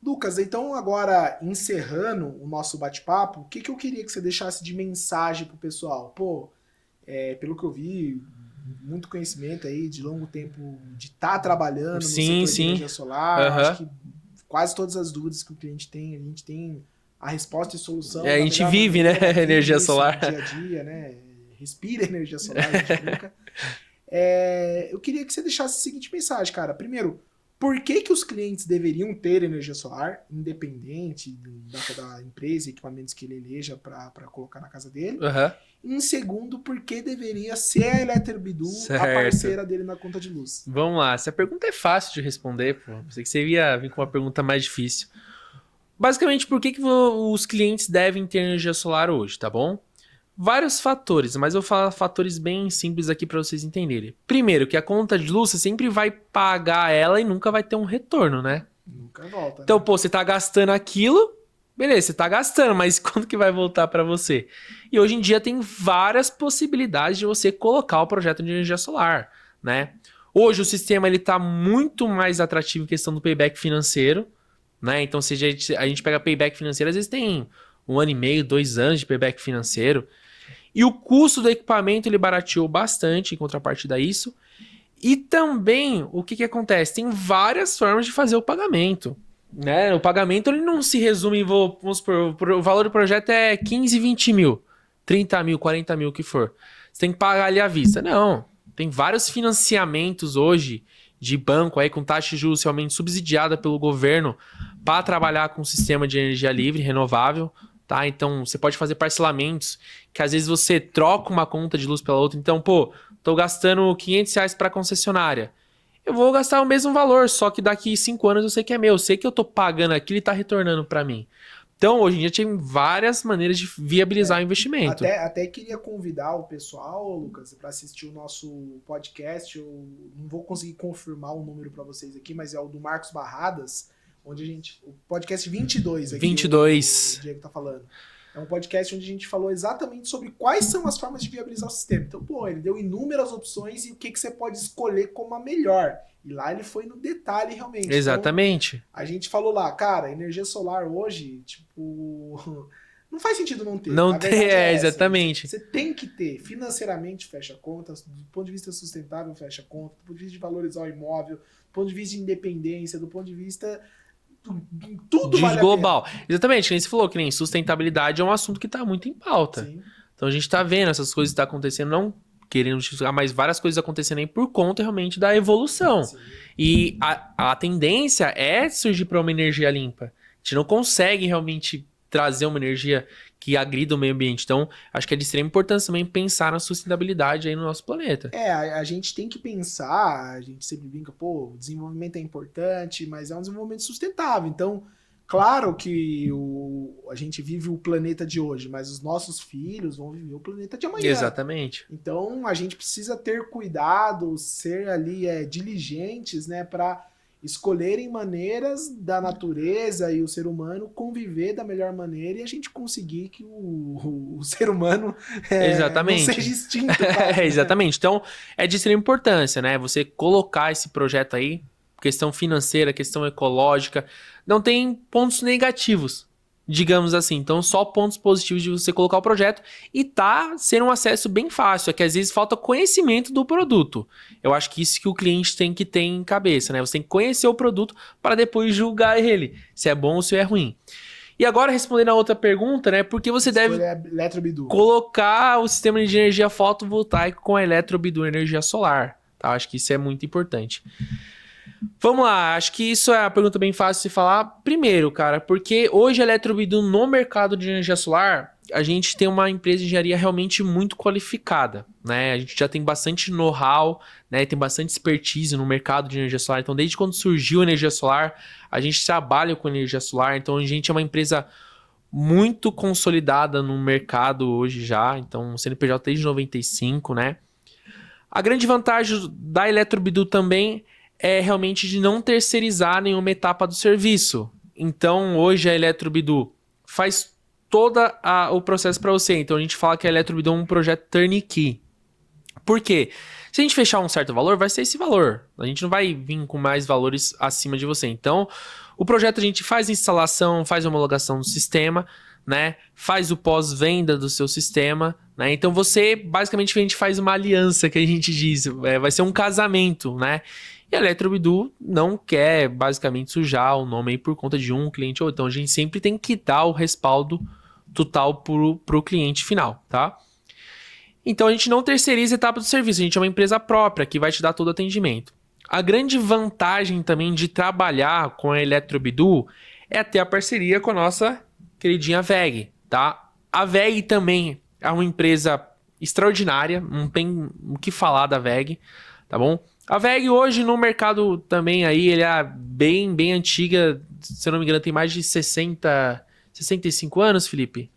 Lucas, então agora encerrando o nosso bate-papo, o que eu queria que você deixasse de mensagem pro pessoal? Pelo que eu vi, muito conhecimento aí de longo tempo de estar trabalhando no setor de energia solar. Uhum. Acho que quase todas as dúvidas que o cliente tem, a gente tem a resposta e solução. A gente vive, né? Energia solar. Dia a dia, né? Respira energia solar, a gente brinca. Eu queria que você deixasse a seguinte mensagem, cara. Primeiro, por que os clientes deveriam ter energia solar, independente da empresa e equipamentos que ele eleja para colocar na casa dele? Uhum. Em segundo, por que deveria ser a Eletrobidu a parceira dele na conta de luz? Vamos lá, essa pergunta é fácil de responder, pô. Pensei que você ia vir com uma pergunta mais difícil. Basicamente, por que os clientes devem ter energia solar hoje, tá bom? Vários fatores, mas eu vou falar fatores bem simples aqui para vocês entenderem. Primeiro, que a conta de luz você sempre vai pagar ela e nunca vai ter um retorno, né? Nunca volta. Então, você tá gastando aquilo, beleza, você tá gastando, mas quando que vai voltar para você? E hoje em dia tem várias possibilidades de você colocar o projeto de energia solar, né? Hoje o sistema ele tá muito mais atrativo em questão do payback financeiro, né? Então, se a gente pega payback financeiro, às vezes tem 1 ano e meio, 2 anos de payback financeiro. E o custo do equipamento ele barateou bastante em contrapartida a isso. E também, o que acontece? Tem várias formas de fazer o pagamento. Né? O pagamento ele não se resume em, vamos supor, o valor do projeto é 15, 20 mil, 30 mil, 40 mil, o que for. Você tem que pagar ali à vista. Não, tem vários financiamentos hoje de banco aí com taxa de juros realmente subsidiada pelo governo para trabalhar com um sistema de energia livre, renovável. Tá? Então, você pode fazer parcelamentos, que às vezes você troca uma conta de luz pela outra. Então, tô gastando R$500 para concessionária. Eu vou gastar o mesmo valor, só que daqui 5 anos eu sei que é meu. Eu sei que eu tô pagando aquilo e tá retornando para mim. Então, hoje em dia, tem várias maneiras de viabilizar o investimento. Até queria convidar o pessoal, Lucas, para assistir o nosso podcast. Eu não vou conseguir confirmar o número para vocês aqui, mas é o do Marcos Barradas, onde o podcast 22 aqui, 22. o Diego tá falando. É um podcast onde a gente falou exatamente sobre quais são as formas de viabilizar o sistema. Então, ele deu inúmeras opções e o que você pode escolher como a melhor. E lá ele foi no detalhe, realmente. Exatamente. Então, a gente falou lá, cara, energia solar hoje, tipo... Não faz sentido não ter. Não ter, exatamente. Você tem que ter. Financeiramente, fecha contas. Do ponto de vista sustentável, fecha conta. Do ponto de vista de valorizar o imóvel. Do ponto de vista de independência. Do ponto de vista... Tudo vale global. A pena. Exatamente, nem você falou que nem sustentabilidade é um assunto que está muito em pauta. Sim. Então a gente está vendo essas coisas que estão acontecendo, não querendo justificar, mas várias coisas acontecendo aí por conta realmente da evolução. Sim. E a tendência é surgir para uma energia limpa. A gente não consegue realmente trazer uma energia que agrida o meio ambiente. Então, acho que é de extrema importância também pensar na sustentabilidade aí no nosso planeta. A gente tem que pensar, a gente sempre brinca, o desenvolvimento é importante, mas é um desenvolvimento sustentável. Então, claro que a gente vive o planeta de hoje, mas os nossos filhos vão viver o planeta de amanhã. Exatamente. Então, a gente precisa ter cuidado, ser ali diligentes, né, para escolherem maneiras da natureza e o ser humano conviver da melhor maneira e a gente conseguir que o ser humano não seja extinto. Quase, né? Exatamente. Então, é de extrema importância, né? Você colocar esse projeto aí, questão financeira, questão ecológica, não tem pontos negativos, digamos assim. Então, só pontos positivos de você colocar o projeto e tá sendo um acesso bem fácil. É que às vezes falta conhecimento do produto. Eu acho que isso que o cliente tem que ter em cabeça, né? Você tem que conhecer o produto para depois julgar ele, se é bom ou se é ruim. E agora, respondendo a outra pergunta, né? Por que você deve colocar o sistema de energia fotovoltaico com a Eletrobidu energia solar? Tá? Acho que isso é muito importante. Vamos lá, acho que isso é uma pergunta bem fácil de falar. Primeiro, cara, porque hoje a Eletrobidu no mercado de energia solar, a gente tem uma empresa de engenharia realmente muito qualificada, né? A gente já tem bastante know-how, né? Tem bastante expertise no mercado de energia solar. Então, desde quando surgiu a energia solar, a gente trabalha com energia solar. Então, a gente é uma empresa muito consolidada no mercado hoje já. Então, CNPJ desde 95, né? A grande vantagem da Eletrobidu também é realmente de não terceirizar nenhuma etapa do serviço. Então, hoje a Eletrobidu faz todo o processo para você. Então, a gente fala que a Eletrobidu é um projeto turnkey. Por quê? Se a gente fechar um certo valor, vai ser esse valor. A gente não vai vir com mais valores acima de você. Então, o projeto a gente faz instalação, faz homologação do sistema, né? Faz o pós-venda do seu sistema, né? Então, você, basicamente, a gente faz uma aliança, que a gente diz. Vai ser um casamento, né? E a Eletrobidu não quer, basicamente, sujar o nome aí por conta de um cliente ou outro. Então, a gente sempre tem que dar o respaldo total pro cliente final, tá? Então, a gente não terceiriza a etapa do serviço. A gente é uma empresa própria que vai te dar todo o atendimento. A grande vantagem também de trabalhar com a Eletrobidu é ter a parceria com a nossa queridinha WEG, tá? A WEG também é uma empresa extraordinária. Não tem o que falar da WEG, tá bom? A WEG hoje no mercado também aí, ele é bem antiga, se eu não me engano tem mais de 65 anos, Felipe,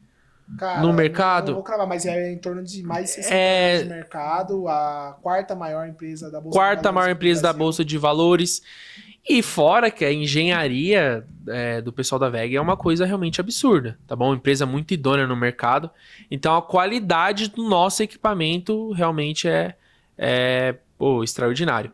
cara, no mercado. Não vou cravar, mas é em torno de mais de 60 anos de mercado, a quarta maior empresa da Bolsa de Valores. Quarta maior empresa da Bolsa de Valores. E fora que a engenharia do pessoal da WEG é uma coisa realmente absurda, tá bom? Uma empresa muito idônea no mercado. Então a qualidade do nosso equipamento realmente é extraordinário.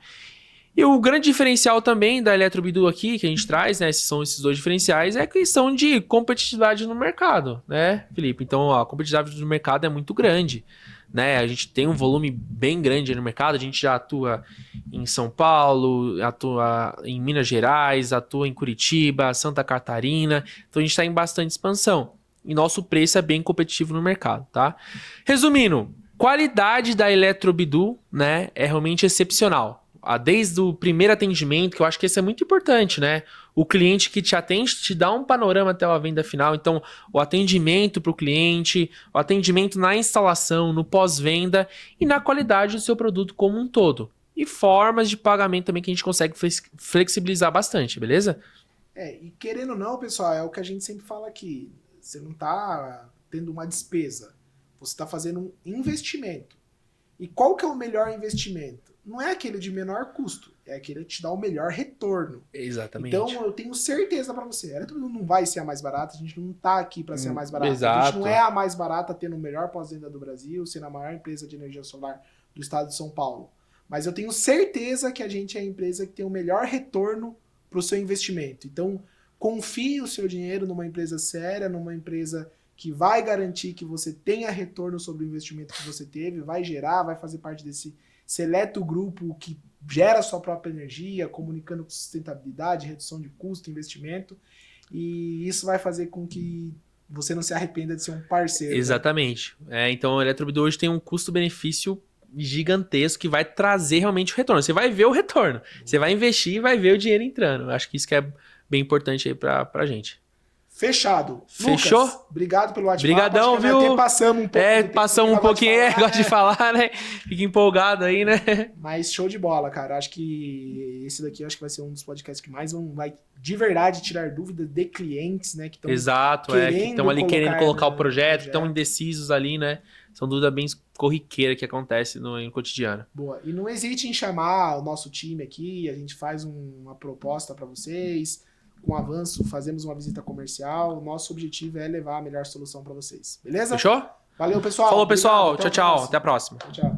E o grande diferencial também da Eletrobidu aqui, que a gente traz, né? São esses dois diferenciais, é a questão de competitividade no mercado, né, Felipe? Então, a competitividade do mercado é muito grande, né? A gente tem um volume bem grande no mercado, a gente já atua em São Paulo, atua em Minas Gerais, atua em Curitiba, Santa Catarina, então a gente está em bastante expansão. E nosso preço é bem competitivo no mercado, tá? Resumindo, qualidade da Eletrobidu, né, é realmente excepcional. Desde o primeiro atendimento, que eu acho que isso é muito importante, né? O cliente que te atende te dá um panorama até a venda final. Então, o atendimento para o cliente, o atendimento na instalação, no pós-venda e na qualidade do seu produto como um todo. E formas de pagamento também que a gente consegue flexibilizar bastante, beleza? E querendo ou não, pessoal, é o que a gente sempre fala aqui. Você não está tendo uma despesa. Você está fazendo um investimento. E qual que é o melhor investimento? Não é aquele de menor custo, é aquele que te dá o melhor retorno. Exatamente. Então, eu tenho certeza para você, a Eletrobidu não vai ser a mais barata, a gente não tá aqui para ser a mais barata. Exato. A gente não é a mais barata tendo o melhor pós-venda do Brasil, sendo a maior empresa de energia solar do estado de São Paulo. Mas eu tenho certeza que a gente é a empresa que tem o melhor retorno para o seu investimento. Então, confie o seu dinheiro numa empresa séria, numa empresa que vai garantir que você tenha retorno sobre o investimento que você teve, vai gerar, vai fazer parte desse seleto grupo que gera sua própria energia, comunicando com sustentabilidade, redução de custo, investimento, e isso vai fazer com que você não se arrependa de ser um parceiro. Exatamente. Né? Então, a Eletrobidu hoje tem um custo-benefício gigantesco que vai trazer realmente o retorno. Você vai ver o retorno. Você vai investir e vai ver o dinheiro entrando. Acho que isso que é bem importante aí pra gente. Fechado. Fechou? Lucas, obrigado pelo bate-papo. Obrigadão, viu? Até passamos um pouco. Passamos um pouquinho, gosto de falar, né? Fica empolgado aí, né? Mas show de bola, cara. Acho que esse daqui vai ser um dos podcasts que mais vai de verdade tirar dúvidas de clientes, né? Que Exato, que estão ali querendo colocar o projeto, que estão indecisos ali, né? São dúvidas bem corriqueiras que acontecem no cotidiano. Boa. E não hesite em chamar o nosso time aqui, a gente faz uma proposta para vocês. Com avanço, fazemos uma visita comercial. Nosso objetivo é levar a melhor solução para vocês. Beleza? Fechou? Valeu, pessoal. Falou, pessoal. Obrigado. Tchau, tchau. Até a próxima. Tchau.